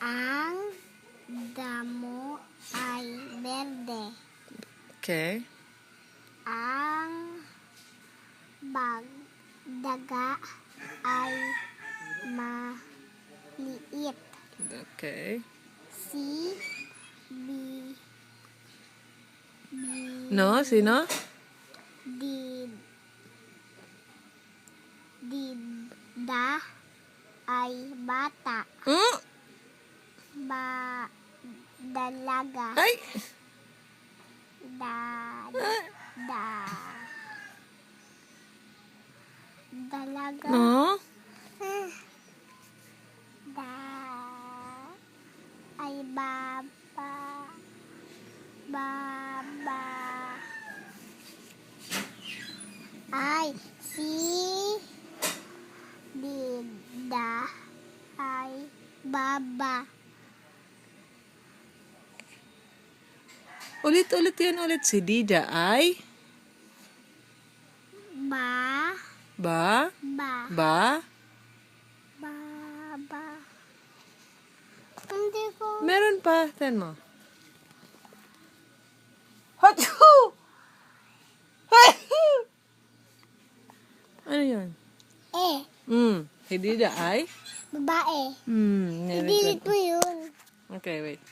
Ang damo ay berde. Okay. Ang daga ay maliit. Okay. Si No, sino? Dida ay bata. Dalaga. Ay! Dalaga. No? Ay baba. Ay si Dida ay baba. Ulit-ulit yan ulit. Si Dida ay? Ba. Ba? Hindi ko. Meron pa. Ten mo. Hachu! Ano yun? Si Dida ay? Babae. Very Idilit good. mo yun. Okay, wait.